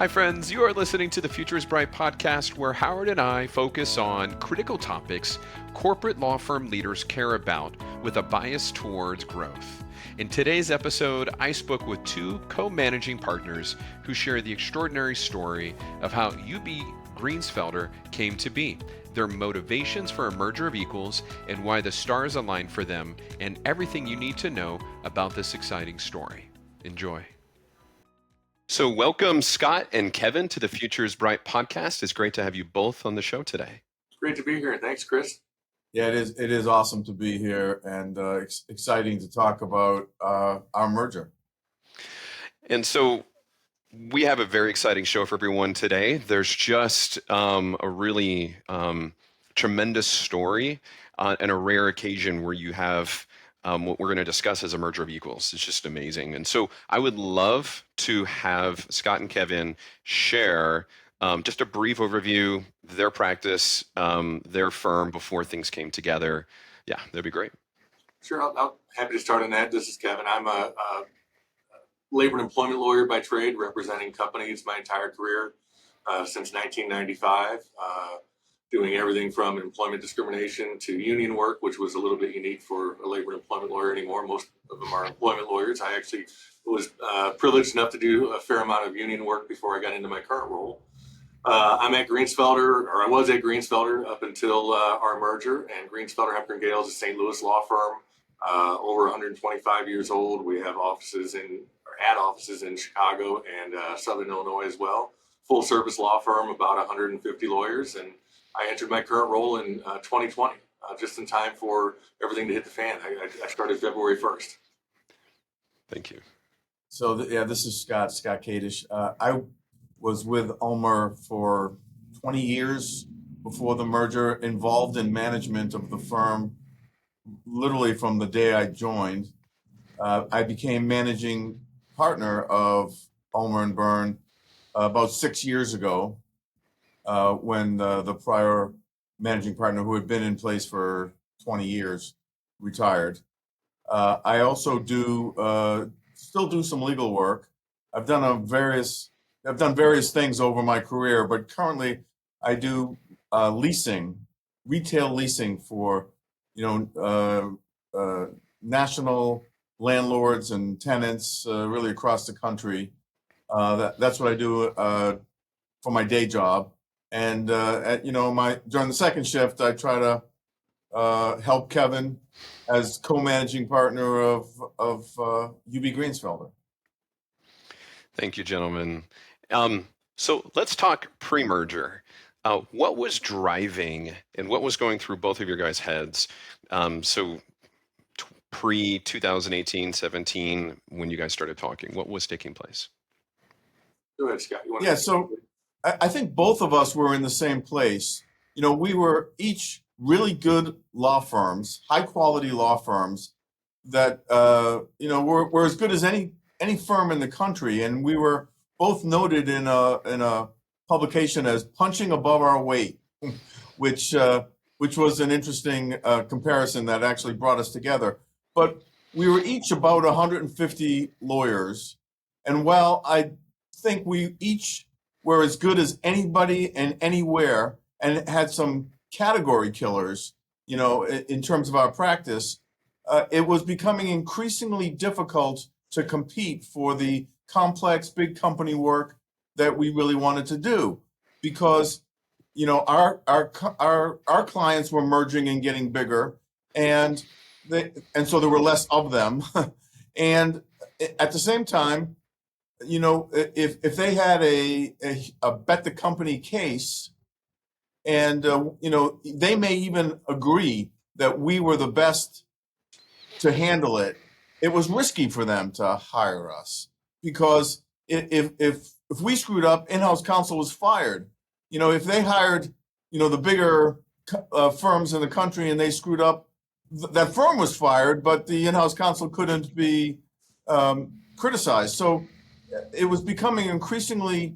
Hi, friends. You are listening to the Future is Bright podcast, where Howard and I focus on critical topics corporate law firm leaders care about with a bias towards growth. In today's episode, I spoke with two co-managing partners who share the extraordinary story of how UB Greensfelder came to be, their motivations for a merger of equals, and why the stars aligned for them, and everything you need to know about this exciting story. Enjoy. So welcome, Scott and Kevin, to the Future is Bright podcast. It's great to have you both on the show today. It's great to be here. Thanks, Chris. Yeah, it is. It is awesome to be here and exciting to talk about our merger. And so we have a very exciting show for everyone today. There's just a really tremendous story and a rare occasion where you have what we're going to discuss as a merger of equals. It's just amazing. And so I would love to have Scott and Kevin share just a brief overview, their practice, their firm before things came together. Yeah, that'd be great. Sure, I'll happy to start on that. This is Kevin. I'm a labor and employment lawyer by trade, representing companies my entire career since 1995. Doing everything from employment discrimination to union work, which was a little bit unique for a labor and employment lawyer anymore. Most of them are employment lawyers. I actually was privileged enough to do a fair amount of union work before I got into my current role. I'm at Greensfelder, or I was at Greensfelder up until our merger. And Greensfelder Hempker & Gale is a St. Louis law firm, over 125 years old. We have offices in Chicago and Southern Illinois as well. Full service law firm, about 150 lawyers, and I entered my current role in 2020, just in time for everything to hit the fan. I started February 1st. Thank you. So, this is Scott Kadish. I was with Ulmer for 20 years before the merger, involved in management of the firm literally from the day I joined. I became managing partner of Ulmer & Byrne about 6 years ago. When the prior managing partner, who had been in place for 20 years, retired. I also still do some legal work. I've done various things over my career, but currently I do retail leasing for national landlords and tenants really across the country. That's what I do for my day job. And during the second shift, I try to help Kevin as co-managing partner of UB Greensfelder. Thank you, gentlemen. So let's talk pre-merger. What was driving and what was going through both of your guys' heads? Pre-2018, 17, when you guys started talking, what was taking place? Go ahead, Scott. So I think both of us were in the same place. We were each really good law firms, high quality law firms that, were as good as any firm in the country. And we were both noted in a publication as punching above our weight, which was an interesting comparison that actually brought us together. But we were each about 150 lawyers. And while I think we each were as good as anybody and anywhere and had some category killers, in terms of our practice, it was becoming increasingly difficult to compete for the complex big company work that we really wanted to do because, our clients were merging and getting bigger and so there were less of them. And at the same time, if they had a bet the company case, and they may even agree that we were the best to handle it, it was risky for them to hire us because if we screwed up, in-house counsel was fired. If they hired the bigger firms in the country and they screwed up, that firm was fired, but the in-house counsel couldn't be criticized. So it was becoming increasingly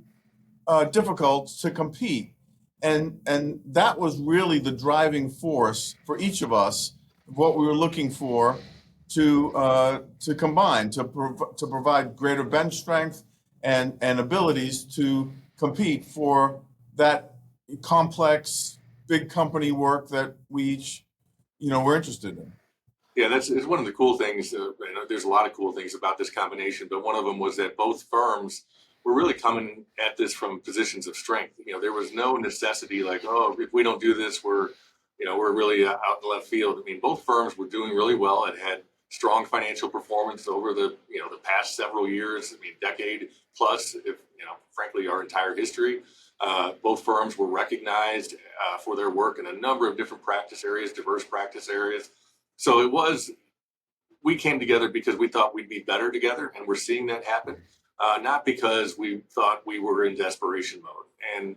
difficult to compete. And that was really the driving force for each of us, what we were looking for to combine, to provide greater bench strength and abilities to compete for that complex, big company work that we each, we're interested in. Yeah, it's one of the cool things. There's a lot of cool things about this combination, but one of them was that both firms were really coming at this from positions of strength. There was no necessity like, oh, if we don't do this, we're really out in left field. I mean, both firms were doing really well and had strong financial performance over the past several years. I mean, decade plus, if frankly, our entire history. Both firms were recognized for their work in a number of different practice areas, diverse practice areas. So we came together because we thought we'd be better together, and we're seeing that happen. Not because we thought we were in desperation mode. And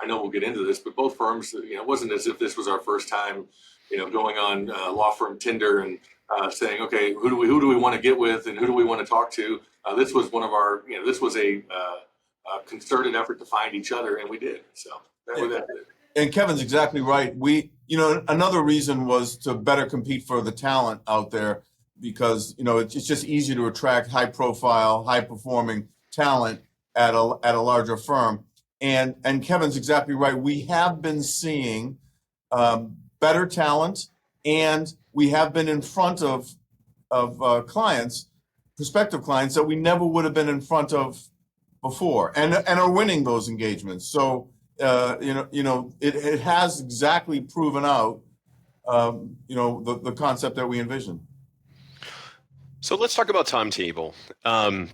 I know we'll get into this, but both firms, it wasn't as if this was our first time, going on law firm Tinder and saying, okay, who do we want to get with, and who do we want to talk to? This was one of our, this was a concerted effort to find each other, and we did. So that was it. And Kevin's exactly right. We, another reason was to better compete for the talent out there, because it's just easier to attract high profile, high performing talent at a larger firm. And Kevin's exactly right. We have been seeing better talent, and we have been in front of clients, prospective clients that we never would have been in front of before, and are winning those engagements. So it has exactly proven out the concept that we envisioned. So let's talk about timetable.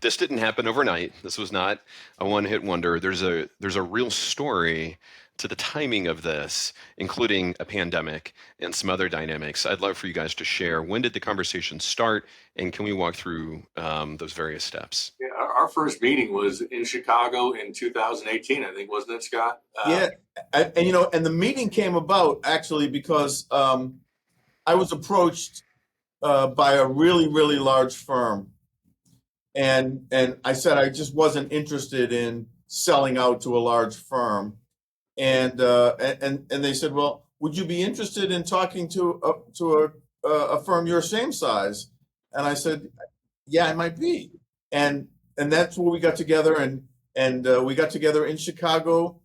This didn't happen overnight. This was not a one-hit wonder. There's a real story to the timing of this, including a pandemic and some other dynamics. I'd love for you guys to share. When did the conversation start, and can we walk through those various steps? Yeah, our first meeting was in Chicago in 2018, I think, wasn't it, Scott? Yeah, and the meeting came about actually because I was approached by a really, really large firm, and I said I just wasn't interested in selling out to a large firm. And they said, well, would you be interested in talking to a firm your same size? And I said, yeah, I might be. And that's where we got together, and we got together in Chicago.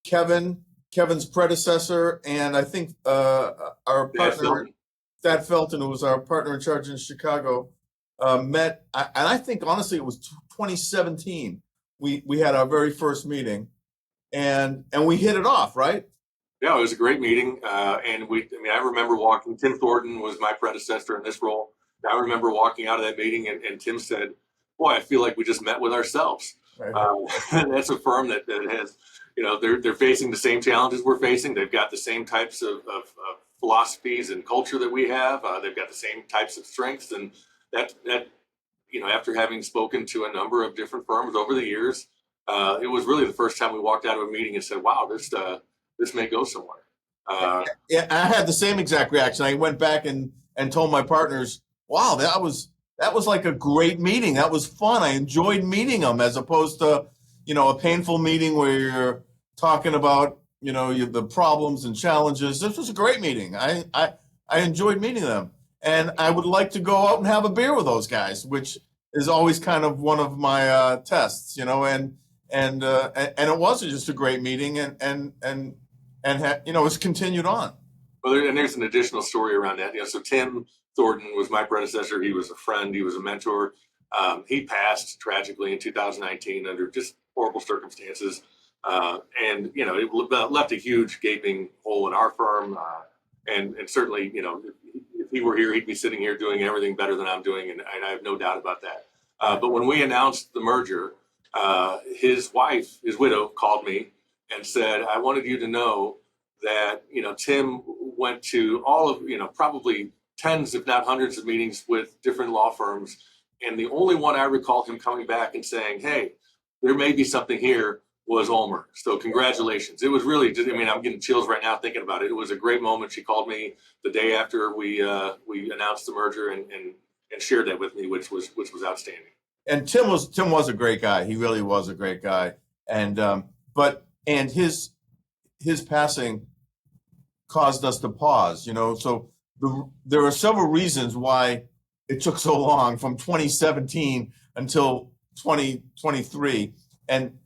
Kevin's predecessor, and I think our partner, Thad Felton, who was our partner in charge in Chicago, met. And I think honestly it was 2017. We had our very first meeting. And we hit it off, right? Yeah, it was a great meeting. And I remember Tim Thornton was my predecessor in this role. And I remember walking out of that meeting and Tim said, boy, I feel like we just met with ourselves. Right. That's a firm that has, they're facing the same challenges we're facing. They've got the same types of philosophies and culture that we have. They've got the same types of strengths. And that after having spoken to a number of different firms over the years, it was really the first time we walked out of a meeting and said, wow, this may go somewhere. Yeah, I had the same exact reaction. I went back and told my partners, wow, that was like a great meeting. That was fun. I enjoyed meeting them, as opposed to, a painful meeting where you're talking about, the problems and challenges. This was a great meeting. I enjoyed meeting them. And I would like to go out and have a beer with those guys, which is always kind of one of my tests, and it wasn't just a great meeting, and it's continued on. Well, and there's an additional story around that. So Tim Thornton was my predecessor. He was a friend. He was a mentor. He passed tragically in 2019 under just horrible circumstances, and it left a huge gaping hole in our firm. And certainly, if he were here, he'd be sitting here doing everything better than I'm doing, and I have no doubt about that. But when we announced the merger, his wife, his widow, called me and said, I wanted you to know that, Tim went to all of, probably tens, if not hundreds of meetings with different law firms. And the only one I recall him coming back and saying, hey, there may be something here, was Ulmer. So congratulations. It was really just, I'm getting chills right now thinking about it. It was a great moment. She called me the day after we announced the merger and shared that with me, which was outstanding. And Tim was a great guy. He really was a great guy. And his passing caused us to pause, so there are several reasons why it took so long from 2017 until 2023, and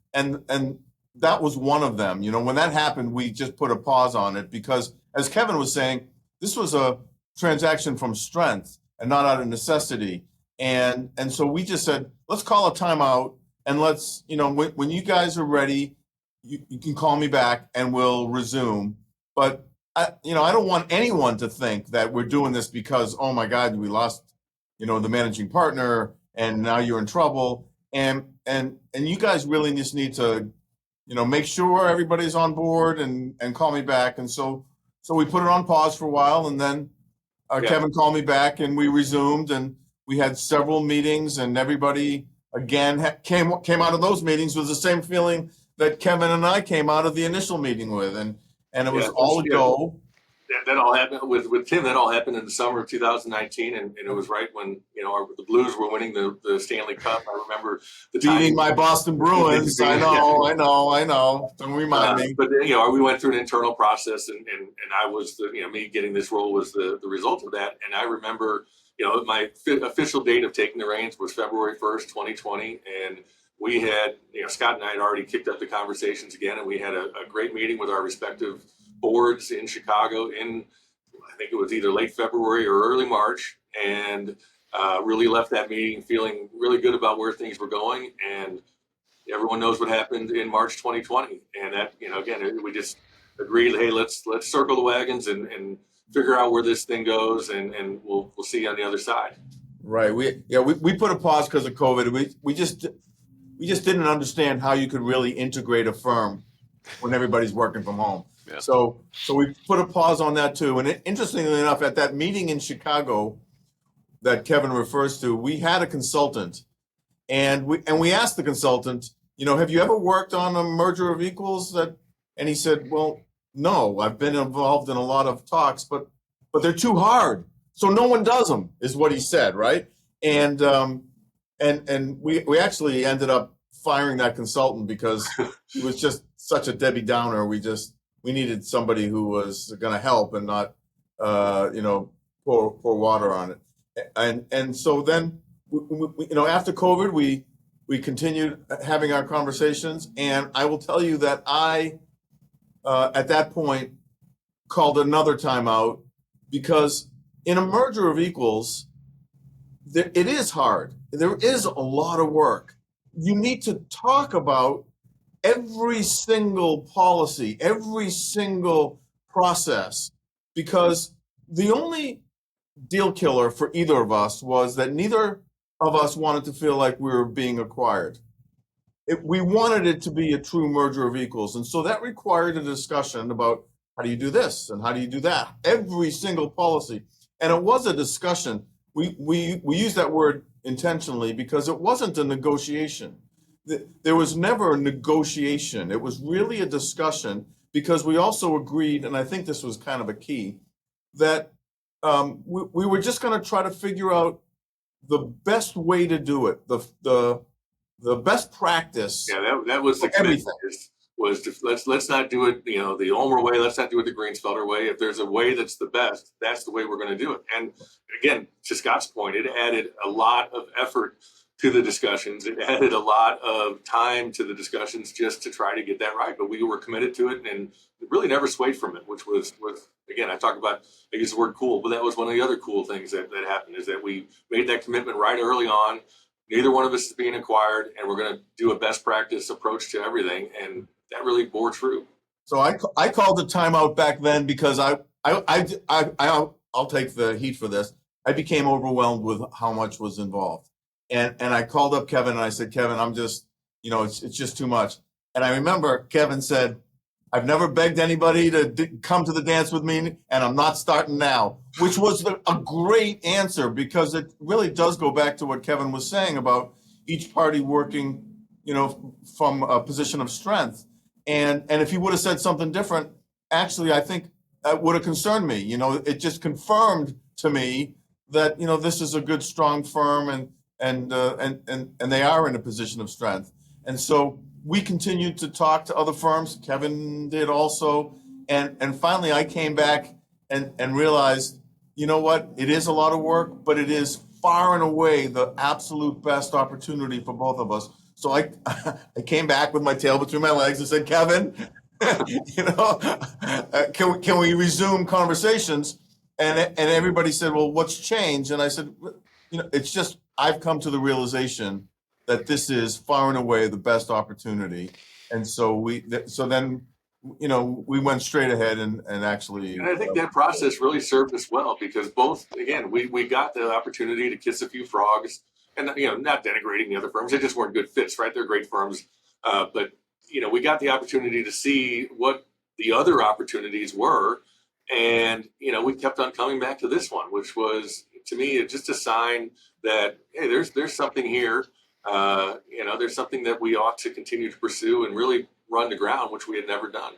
that was one of them. When that happened, we just put a pause on it because, as Kevin was saying, this was a transaction from strength and not out of necessity. And so we just said, let's call a timeout, and let's, when you guys are ready, you can call me back and we'll resume. But I don't want anyone to think that we're doing this because, oh my God, we lost, the managing partner and now you're in trouble. And you guys really just need to, make sure everybody's on board and call me back. And so we put it on pause for a while, and then Kevin called me back and we resumed, and we had several meetings, and everybody again came out of those meetings with the same feeling that Kevin and I came out of the initial meeting with, and it was all a go. That all happened with Tim. That all happened in the summer of 2019, and it was right when the Blues were winning the Stanley Cup. I remember the time beating my Boston Bruins. I know. Don't remind me. But we went through an internal process, and I was me getting this role was the result of that. And I remember my official date of taking the reins was February 1st, 2020, and we had Scott and I had already kicked up the conversations again, and we had a great meeting with our respective boards in Chicago I think it was either late February or early March, and really left that meeting feeling really good about where things were going. And everyone knows what happened in March 2020, and that again we just agreed, hey, let's circle the wagons and figure out where this thing goes, and we'll see you on the other side. Right. We put a pause because of COVID. We just didn't understand how you could really integrate a firm when everybody's working from home. Yeah. So we put a pause on that too. And interestingly enough, at that meeting in Chicago that Kevin refers to, we had a consultant, and we asked the consultant, have you ever worked on a merger of equals? And he said, well, no, I've been involved in a lot of talks, but they're too hard, so no one does them, is what he said, right? And we actually ended up firing that consultant because he was just such a Debbie Downer. We needed somebody who was going to help and not, pour water on it. And so then, after COVID, we continued having our conversations. And I will tell you that I, at that point, called another timeout because in a merger of equals, it is hard. There is a lot of work. You need to talk about every single policy, every single process, because the only deal killer for either of us was that neither of us wanted to feel like we were being acquired. We wanted it to be a true merger of equals. And so that required a discussion about how do you do this and how do you do that, every single policy. And it was a discussion. We use that word intentionally because it wasn't a negotiation. There was never a negotiation. It was really a discussion because we also agreed, and I think this was kind of a key, that we were just going to try to figure out the best way to do it, the best practice. Yeah, that was the commitment. Was let's not do it, the Ulmer way. Let's not do it the Greensfelder way. If there's a way that's the best, that's the way we're going to do it. And again, to Scott's point, it added a lot of effort to the discussions. It added a lot of time to the discussions just to try to get that right. But we were committed to it and really never swayed from it, which was again, I use the word cool, but that was one of the other cool things that happened is that we made that commitment right early on. Neither one of us is being acquired, and we're going to do a best practice approach to everything. And that really bore true. So I called a timeout back then because I'll take the heat for this. I became overwhelmed with how much was involved. And I called up Kevin and I said, Kevin, I'm just, it's just too much. And I remember Kevin said, I've never begged anybody to come to the dance with me, and I'm not starting now, which was a great answer because it really does go back to what Kevin was saying about each party working, from a position of strength. And if he would have said something different, actually, I think that would have concerned me. It just confirmed to me that, this is a good, strong firm and they are in a position of strength. And so we continued to talk to other firms. Kevin did also. And finally, I came back and realized, you know what? It is a lot of work, but it is far and away the absolute best opportunity for both of us. So I came back with my tail between my legs and said, Kevin, can we resume conversations? And everybody said, well, what's changed? And I said, it's just, I've come to the realization that this is far and away the best opportunity. And so then we went straight ahead and actually. And I think that process really served us well, because both, again, we got the opportunity to kiss a few frogs, and not denigrating the other firms. They just weren't good fits, right? They're great firms. But we got the opportunity to see what the other opportunities were. And, we kept on coming back to this one, which was, to me, just a sign that, hey, there's something here. There's something that we ought to continue to pursue and really run to ground, which we had never done.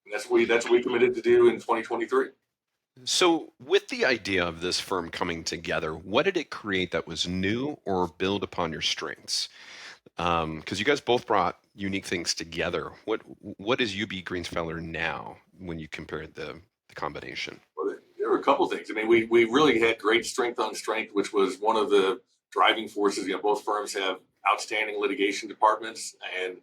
And that's what we committed to do in 2023. So with the idea of this firm coming together, what did it create that was new or build upon your strengths? Because you guys both brought unique things together. What is UB Greensfelder now when you compare the combination? Well, there were a couple things. I mean, we really had great strength on strength, which was one of the driving forces. Both firms have outstanding litigation departments, and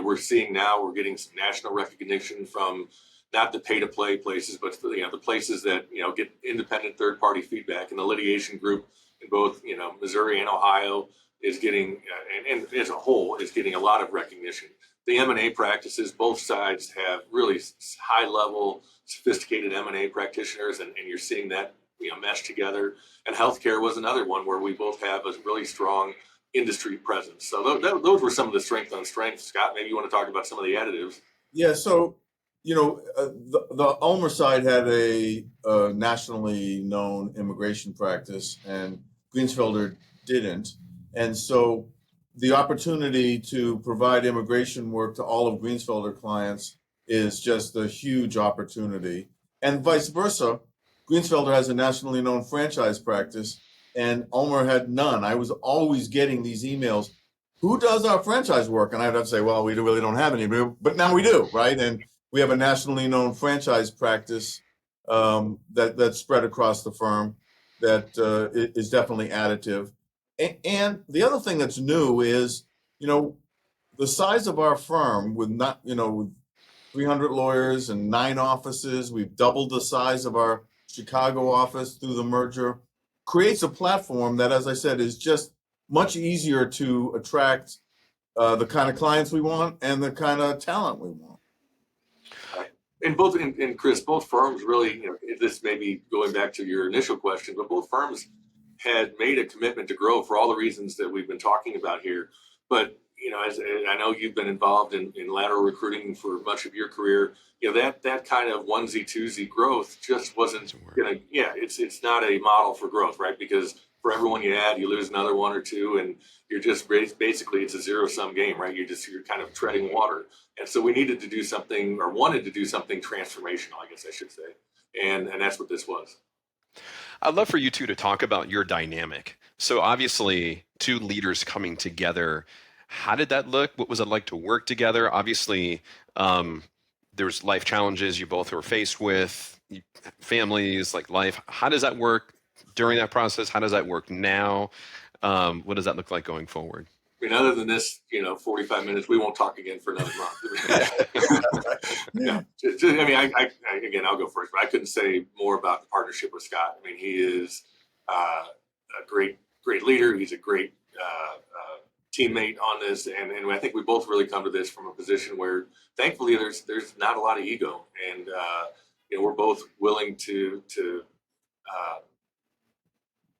we're seeing now we're getting some national recognition from not the pay-to-play places, but the places that get independent third-party feedback. And the litigation group in both Missouri and Ohio is getting, and as a whole, is getting a lot of recognition. The M&A practices, both sides have really high-level, sophisticated M&A practitioners, and you're seeing that mesh together. And healthcare was another one where we both have a really strong industry presence. So those were some of the strength on strength. Scott, maybe you want to talk about some of the additives. Yeah. So the Ulmer side had a nationally known immigration practice, and Greensfelder didn't. And so the opportunity to provide immigration work to all of Greensfelder clients is just a huge opportunity. And vice versa, Greensfelder has a nationally known franchise practice, and Ulmer had none. I was always getting these emails, who does our franchise work? And I'd have to say, well, we really don't have any, but now we do, right? And we have a nationally known franchise practice that's spread across the firm that is definitely additive. And the other thing that's new is, the size of our firm with with 300 lawyers and 9 offices. We've doubled the size of our Chicago office through the merger. Creates a platform that, as I said, is just much easier to attract the kind of clients we want and the kind of talent we want. And Chris, both firms really, this may be going back to your initial question, but both firms had made a commitment to grow for all the reasons that we've been talking about here. But, as I know you've been involved in lateral recruiting for much of your career, that kind of onesie twosie growth just wasn't going to, it's not a model for growth, right? Because for everyone you add, you lose another one or two, and you're just basically, it's a zero-sum game, right? You're kind of treading water. And so we needed to do something, or wanted to do something transformational, I guess I should say. And that's what this was. I'd love for you two to talk about your dynamic. So obviously, two leaders coming together. How did that look? What was it like to work together? Obviously, there's life challenges you both were faced with, families, like life. How does that work during that process? How does that work now? What does that look like going forward? I mean, other than this, 45 minutes, we won't talk again for another month. Again, I'll go first, but I couldn't say more about the partnership with Scott. I mean, he is a great leader. He's a great teammate on this, and I think we both really come to this from a position where, thankfully, there's not a lot of ego, and we're both willing to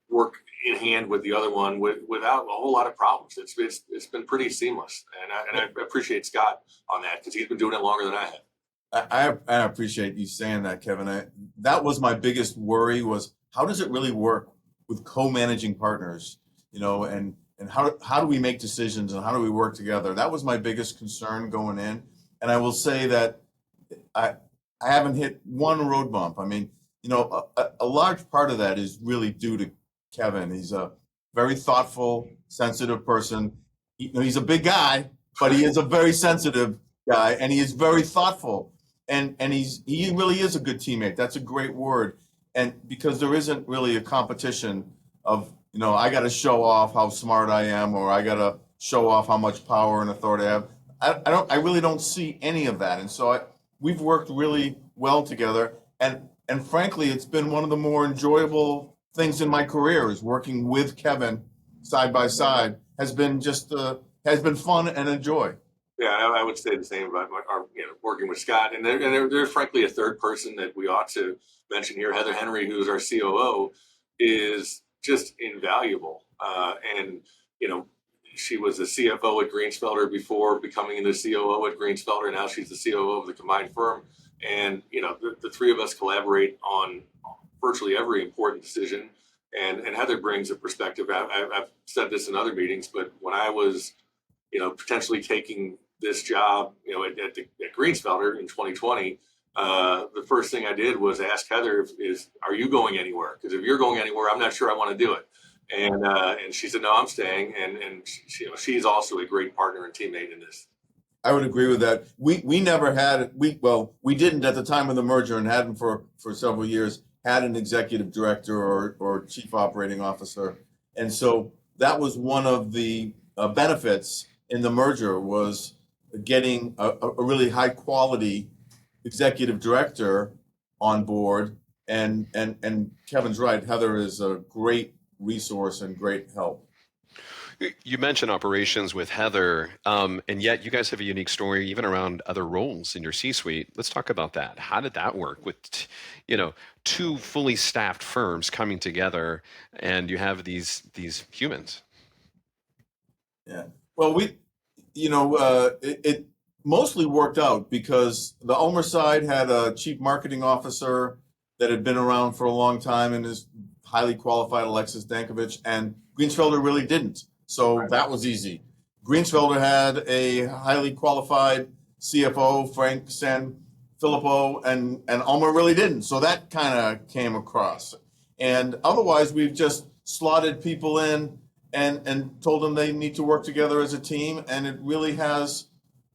work in hand with the other one without a whole lot of problems. It's been pretty seamless, and I appreciate Scott on that, because he's been doing it longer than I have. I appreciate you saying that, Kevin. That was my biggest worry, was how does it really work with co-managing partners, and how do we make decisions and how do we work together? That was my biggest concern going in. And I will say that I haven't hit one road bump. I mean, a large part of that is really due to Kevin. He's a very thoughtful, sensitive person. He's a big guy, but he is a very sensitive guy, and he is very thoughtful. And he really is a good teammate. That's a great word. And because there isn't really a competition of, I got to show off how smart I am, or I got to show off how much power and authority I have. I really don't see any of that. And so we've worked really well together. And frankly, it's been one of the more enjoyable things in my career is working with Kevin side by side has been fun and a joy. Yeah, I would say the same about working with Scott. And there's frankly a third person that we ought to mention here. Heather Henry, who's our COO, is just invaluable. And she was the CFO at Greensfelder before becoming the COO at Greensfelder. Now she's the COO of the combined firm. And the three of us collaborate on virtually every important decision. And Heather brings a perspective. I've said this in other meetings, but when I was potentially taking this job, at Greensfelder in 2020, the first thing I did was ask Heather, are you going anywhere? Because if you're going anywhere, I'm not sure I want to do it. And she said, no, I'm staying. And she's also a great partner and teammate in this. I would agree with that. We never had, we didn't at the time of the merger and hadn't for several years, had an executive director or chief operating officer. And so that was one of the benefits in the merger was getting a really high quality executive director on board. And Kevin's right, Heather is a great resource and great help. You mentioned operations with Heather, and yet you guys have a unique story even around other roles in your C-suite. Let's talk about that. How did that work with, two fully staffed firms coming together, and you have these humans? Yeah. Well, it mostly worked out because the Ulmer side had a chief marketing officer that had been around for a long time and is highly qualified, Alexis Dankovich, and Greensfelder really didn't. So that was easy. Greensfelder had a highly qualified CFO, Frank Sanfilippo, and Ulmer really didn't. So that kind of came across. And otherwise, we've just slotted people in and told them they need to work together as a team. And it really has,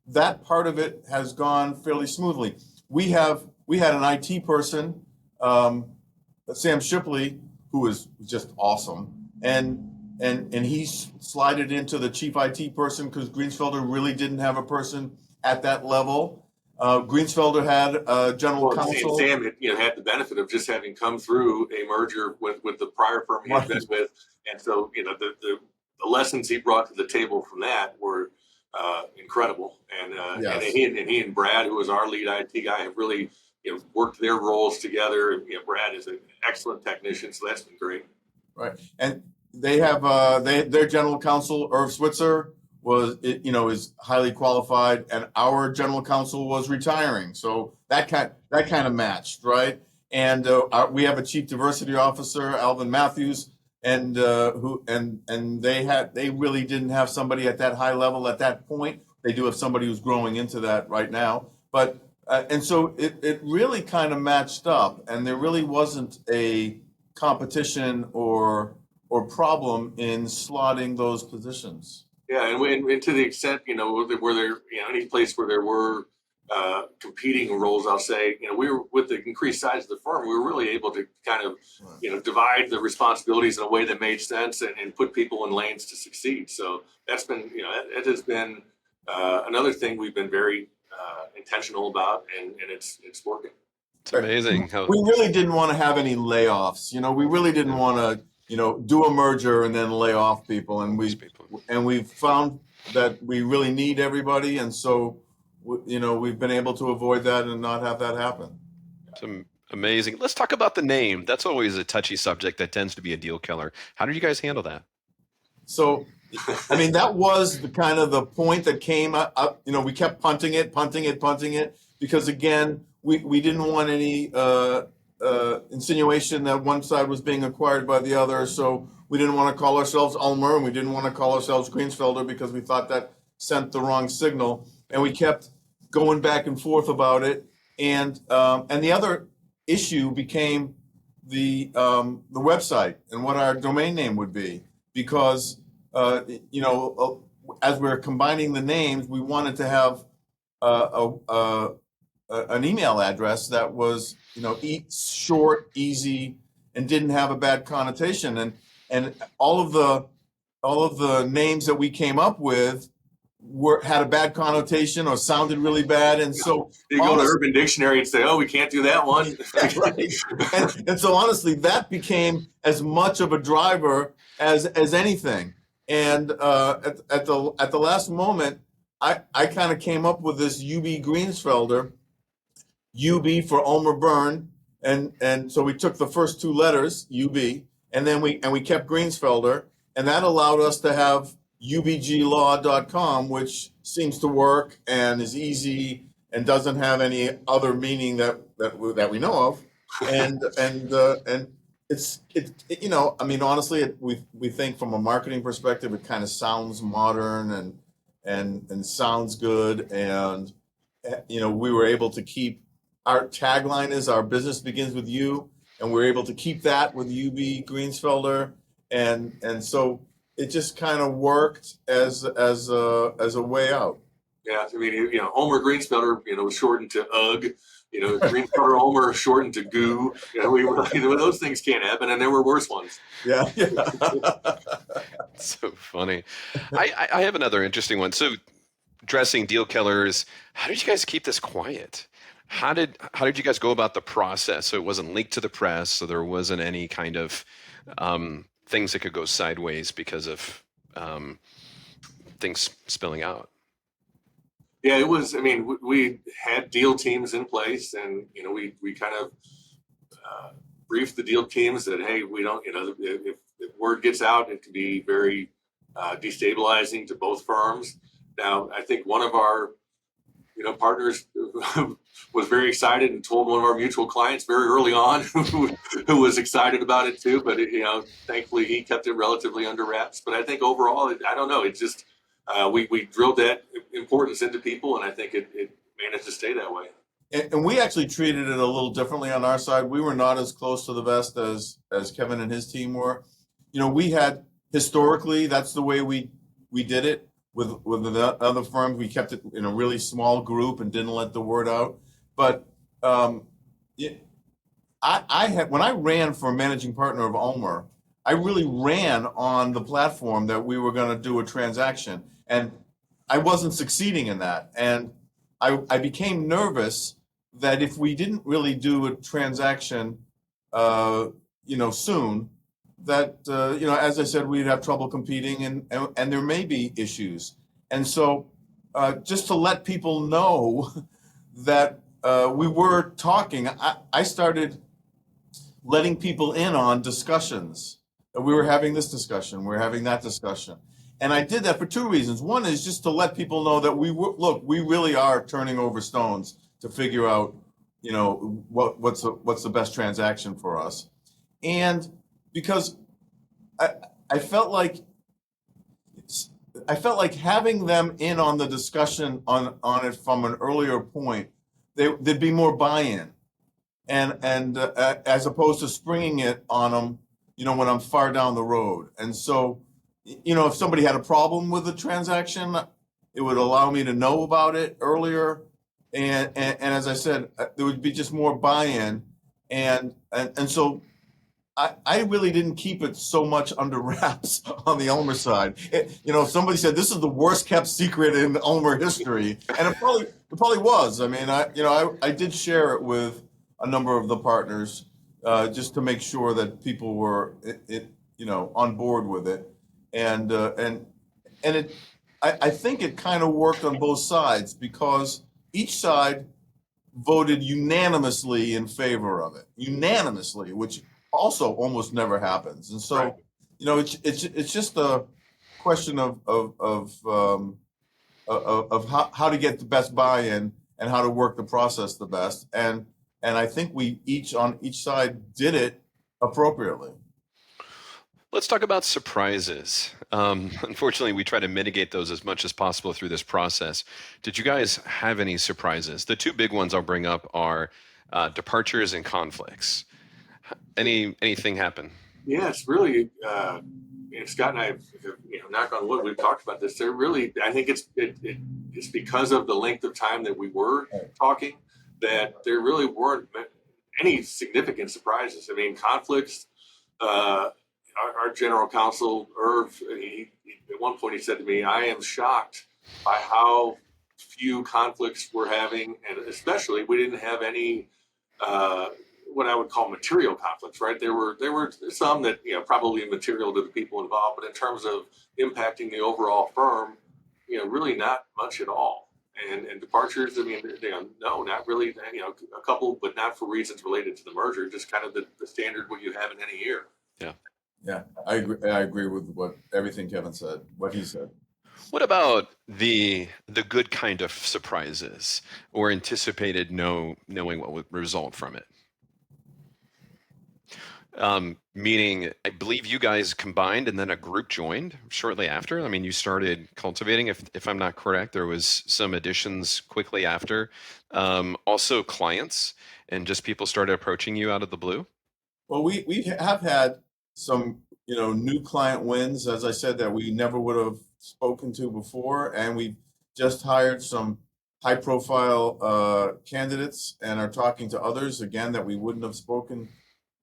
that part of it has gone fairly smoothly. We had an IT person, Sam Shipley, who is just awesome. And he slided into the chief IT person because Greensfelder really didn't have a person at that level. Greensfelder had a general counsel. Sam had the benefit of just having come through a merger with the prior firm he had been with. And so, the lessons he brought to the table from that were incredible. And, yes. and he and Brad, who was our lead IT guy, have really worked their roles together. Brad is an excellent technician, so that's been great. Right. And they have their general counsel, Irv Switzer, is highly qualified, and our general counsel was retiring. So that kind of matched, right? And we have a chief diversity officer, Alvin Matthews, and they really didn't have somebody at that high level at that point. They do have somebody who's growing into that right now, but and so it really kind of matched up, and there really wasn't a competition or problem in slotting those positions. Yeah, and to the extent where there any place where there were competing roles, I'll say we were, with the increased size of the firm, we were really able to kind of divide the responsibilities in a way that made sense and put people in lanes to succeed. So that's been it has been another thing we've been very intentional about, and it's working. It's amazing how we really didn't want to have any layoffs. We really didn't want to do a merger and then lay off people, and we've found that we really need everybody, and so we've been able to avoid that and not have that happen. It's amazing. Let's talk about the name. That's always a touchy subject that tends to be a deal killer. How did you guys handle that? So, that was the kind of the point that came up. We kept punting it, because again, we didn't want any insinuation that one side was being acquired by the other. So we didn't want to call ourselves Ulmer, and we didn't want to call ourselves Greensfelder because we thought that sent the wrong signal. And we kept going back and forth about it. And the other issue became the website and what our domain name would be, because as we're combining the names, we wanted to have an email address that was short, easy, and didn't have a bad connotation. and all of the names that we came up with had a bad connotation or sounded really bad, and so You go to Urban Dictionary and say, "Oh, we can't do that one." right. And so honestly, that became as much of a driver as anything. And at the last moment, I kind of came up with this UB Greensfelder, UB for Ulmer Byrne, and so we took the first two letters UB, and then we kept Greensfelder, and that allowed us to have ubglaw.com, which seems to work and is easy and doesn't have any other meaning that we know of, and it's I mean, honestly, we think from a marketing perspective, it kind of sounds modern and sounds good, and we were able to keep our tagline is our business begins with you, and we're able to keep that with UB Greensfelder, and so it just kind of worked as a way out. Yeah, I mean, Ulmer Greensfelder, was shortened to UGG. Greensfelder Ulmer shortened to GOO. Those things can't happen, and there were worse ones. Yeah. So funny. I have another interesting one. So, dressing deal killers. How did you guys keep this quiet? How did you guys go about the process so it wasn't leaked to the press, so there wasn't any kind of things that could go sideways because of things spilling out? Yeah, it was. I mean, we had deal teams in place, and we kind of briefed the deal teams that, hey, we don't, if word gets out, it can be very destabilizing to both firms. Now, I think one of our partners was very excited and told one of our mutual clients very early on who was excited about it too. But thankfully he kept it relatively under wraps. But I think overall, I don't know. It just we drilled that importance into people, and I think it managed to stay that way. And we actually treated it a little differently on our side. We were not as close to the vest as Kevin and his team were. We had historically, that's the way we did it. With the other firms, we kept it in a really small group and didn't let the word out. But I had, when I ran for managing partner of Ulmer, I really ran on the platform that we were going to do a transaction, and I wasn't succeeding in that. And I became nervous that if we didn't really do a transaction, soon, that as I said, we'd have trouble competing, and there may be issues. And so just to let people know that we were talking, I started letting people in on discussions. We were having this discussion, we're having that discussion. And I did that for two reasons. One is just to let people know that we really are turning over stones to figure out, what's the best transaction for us. And because I felt like having them in on the discussion on it from an earlier point, there'd be more buy-in, and as opposed to springing it on them, when I'm far down the road. And so, if somebody had a problem with the transaction, it would allow me to know about it earlier, and as I said, there would be just more buy-in, and so. I really didn't keep it so much under wraps on the Ulmer side. Somebody said this is the worst kept secret in Ulmer history, and it probably was. I mean, I did share it with a number of the partners just to make sure that people were on board with it, and I think it kind of worked on both sides because each side voted unanimously in favor of it, which also almost never happens. And so, right. It's just a question of how to get the best buy-in and how to work the process the best. And I think we on each side did it appropriately. Let's talk about surprises. Unfortunately, we try to mitigate those as much as possible through this process. Did you guys have any surprises? The two big ones I'll bring up are departures and conflicts. Anything happen? Yeah, it's really Scott and I have, knock on wood, we've talked about this. I think it's because of the length of time that we were talking that there really weren't any significant surprises. I mean, conflicts our general counsel, Irv, at one point he said to me, I am shocked by how few conflicts we're having, and especially we didn't have any what I would call material conflicts, right? There were some that, probably immaterial to the people involved, but in terms of impacting the overall firm, really not much at all. And departures, I mean, no, not really, a couple, but not for reasons related to the merger, just kind of the standard what you have in any year. Yeah. Yeah, I agree with everything Kevin said, what he said. What about the good kind of surprises or anticipated knowing what would result from it? Meaning, I believe you guys combined and then a group joined shortly after. I mean, you started cultivating, if I'm not correct, there was some additions quickly after. Also clients and just people started approaching you out of the blue. Well, we have had some, new client wins, as I said, that we never would have spoken to before. And we've just hired some high profile candidates and are talking to others again that we wouldn't have spoken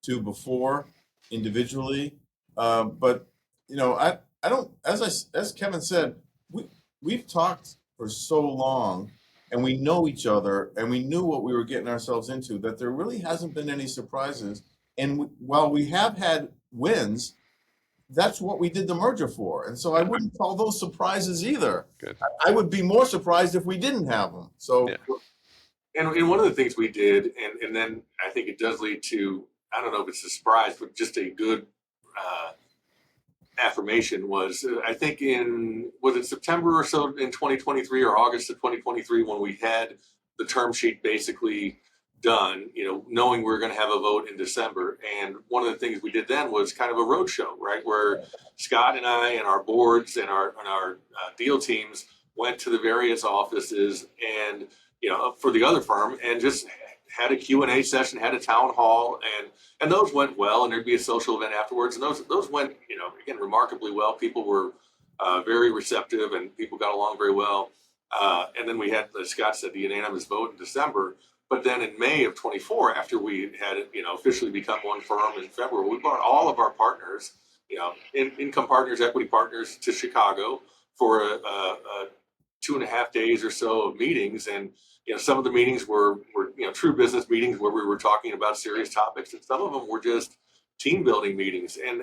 to before individually. But I don't, as Kevin said, we've talked for so long and we know each other and we knew what we were getting ourselves into, that there really hasn't been any surprises. And while we have had wins, that's what we did the merger for. And so I wouldn't call those surprises either. Good. I would be more surprised if we didn't have them. So, And one of the things we did, and then I think it does lead to, I don't know if it's a surprise, but just a good affirmation was, I think was it September or so in 2023 or August of 2023 when we had the term sheet basically done, knowing we were going to have a vote in December. And one of the things we did then was kind of a roadshow, right? Where Scott and I and our boards and our deal teams went to the various offices and, for the other firm and just had a Q&A session, had a town hall, and those went well, and there'd be a social event afterwards. And those went, again, remarkably well. People were very receptive and people got along very well. And then we had, as Scott said, the unanimous vote in December. But then in May of 24, after we had officially become one firm in February, we brought all of our partners, income partners, equity partners, to Chicago for a 2.5 days or so of meetings. And some of the meetings were true business meetings where we were talking about serious topics, and some of them were just team building meetings. And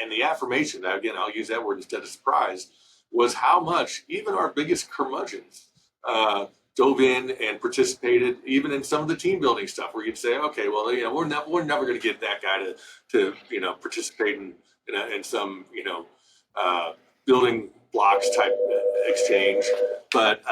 the affirmation, again, I'll use that word instead of surprise, was how much even our biggest curmudgeons dove in and participated, even in some of the team building stuff, where you'd say, okay, well, we're never going to get that guy to participate in some building blocks type exchange, but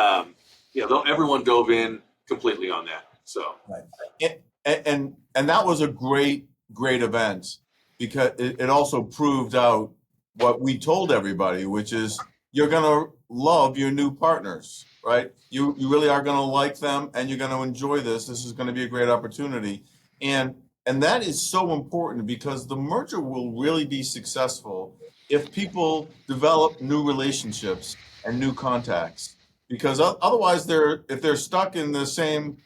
everyone dove in completely on that. So, right. And that was a great event because it also proved out what we told everybody, which is you're going to love your new partners, right? You really are going to like them, and you're going to enjoy this. This is going to be a great opportunity. And that is so important because the merger will really be successful if people develop new relationships and new contacts. Because otherwise, if they're stuck in the same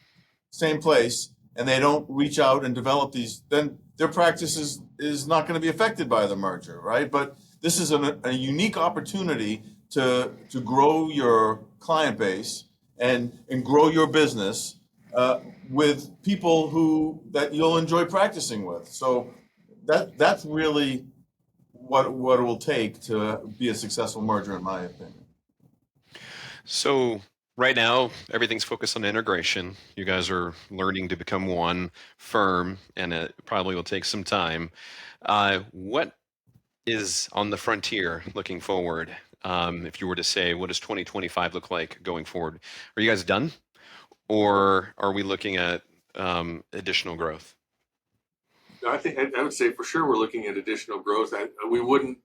place and they don't reach out and develop these, then their practice is not going to be affected by the merger, right? But this is a unique opportunity to grow your client base and grow your business with people that you'll enjoy practicing with. So that's really what it will take to be a successful merger, in my opinion. So right now, everything's focused on integration. You guys are learning to become one firm, and it probably will take some time. What is on the frontier looking forward? If you were to say, what does 2025 look like going forward? Are you guys done? Or are we looking at additional growth? I think I would say for sure we're looking at additional growth. We wouldn't,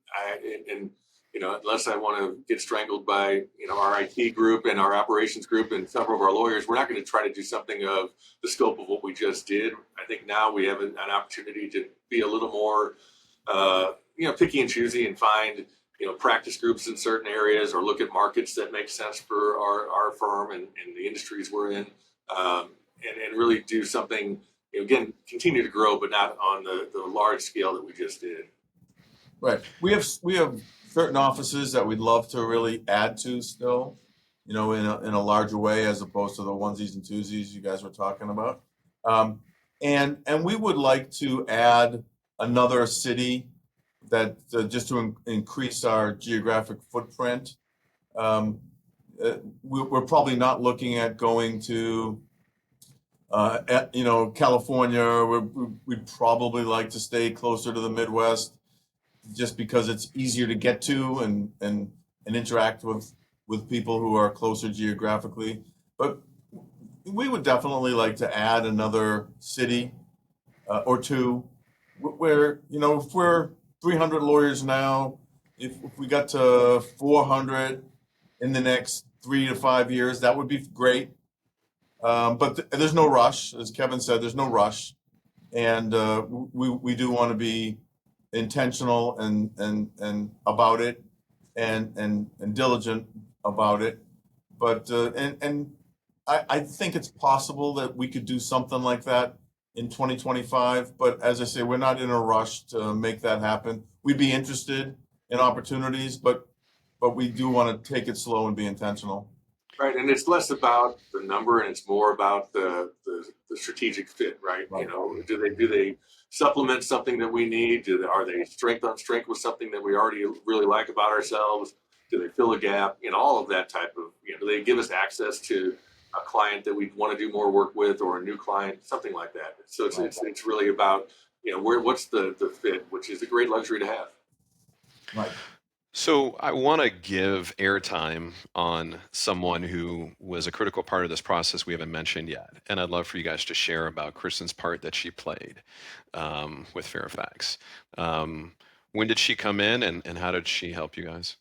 unless I want to get strangled by our IT group and our operations group and several of our lawyers, we're not going to try to do something of the scope of what we just did. I think now we have an opportunity to be a little more, picky and choosy and find practice groups in certain areas, or look at markets that make sense for our firm and the industries we're in, and really do something. Again, continue to grow, but not on the large scale that we just did. Right. We have certain offices that we'd love to really add to still, in a larger way as opposed to the onesies and twosies you guys were talking about. And we would like to add another city that just to increase our geographic footprint. We're probably not looking at going to California. We'd probably like to stay closer to the Midwest, just because it's easier to get to and interact with people who are closer geographically. But we would definitely like to add another city or two where, if we're 300 lawyers now, if we got to 400 in the next 3 to 5 years, that would be great. But there's no rush. As Kevin said, there's no rush. And we do want to be intentional and about it and diligent about it. But I think it's possible that we could do something like that in 2025. But as I say, we're not in a rush to make that happen. We'd be interested in opportunities, but we do want to take it slow and be intentional. Right, and it's less about the number and it's more about the strategic fit, right? Right. Do they supplement something that we need? Are they strength on strength with something that we already really like about ourselves? Do they fill a gap? All of that type of, do they give us access to a client that we want to do more work with, or a new client, something like that. So it's really about, what's the fit, which is a great luxury to have. Right. So I want to give airtime on someone who was a critical part of this process we haven't mentioned yet. And I'd love for you guys to share about Kristen's part that she played with Fairfax. When did she come in and how did she help you guys?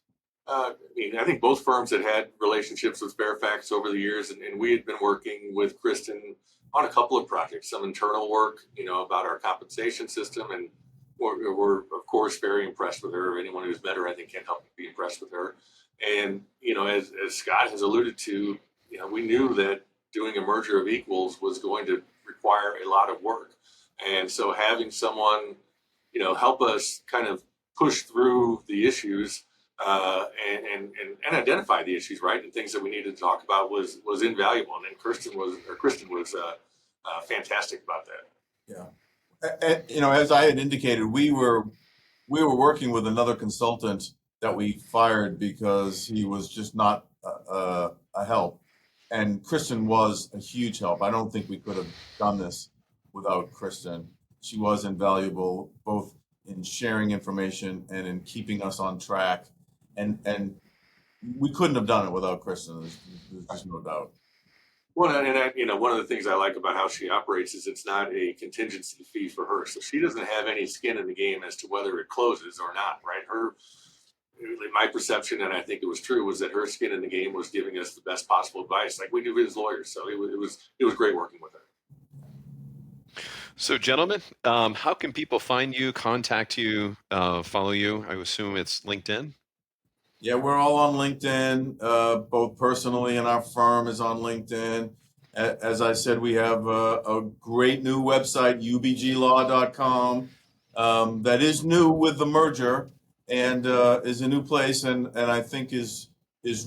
I think both firms had relationships with Fairfax over the years, and we had been working with Kristen on a couple of projects, some internal work, about our compensation system, and we're of course very impressed with her. Anyone who's met her, I think, can't help but be impressed with her. And as Scott has alluded to, we knew that doing a merger of equals was going to require a lot of work, and so having someone help us kind of push through the issues and identify the issues, right, and things that we needed to talk about was invaluable. And Kristen was fantastic about that. Yeah. As I had indicated, we were working with another consultant that we fired because he was just not a help. And Kristen was a huge help. I don't think we could have done this without Kristen. She was invaluable, both in sharing information and in keeping us on track. And we couldn't have done it without Kristen. There's just no doubt. Well, and one of the things I like about how she operates is it's not a contingency fee for her. So she doesn't have any skin in the game as to whether it closes or not, right? My perception, and I think it was true, was that her skin in the game was giving us the best possible advice, like we do as lawyers. So it was great working with her. So, gentlemen, how can people find you, contact you, follow you? I assume it's LinkedIn. Yeah, we're all on LinkedIn, both personally and our firm is on LinkedIn. As I said, we have a great new website, ubglaw.com, that is new with the merger and is a new place, and I think is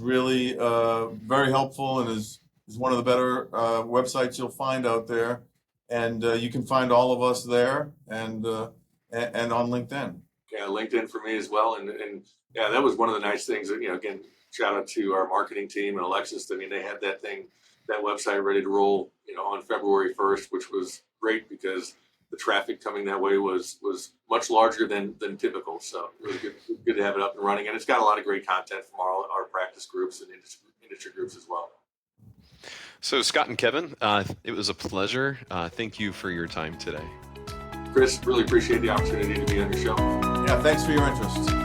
really very helpful and is one of the better websites you'll find out there. And you can find all of us there and on LinkedIn. Yeah, LinkedIn for me as well. And yeah, that was one of the nice things that, again, shout out to our marketing team and Alexis. I mean, they had that website ready to roll, on February 1st, which was great because the traffic coming that way was much larger than typical. So it was good to have it up and running. And it's got a lot of great content from our practice groups and industry groups as well. So, Scott and Kevin, it was a pleasure. Thank you for your time today. Chris, really appreciate the opportunity to be on your show. Yeah, thanks for your interest.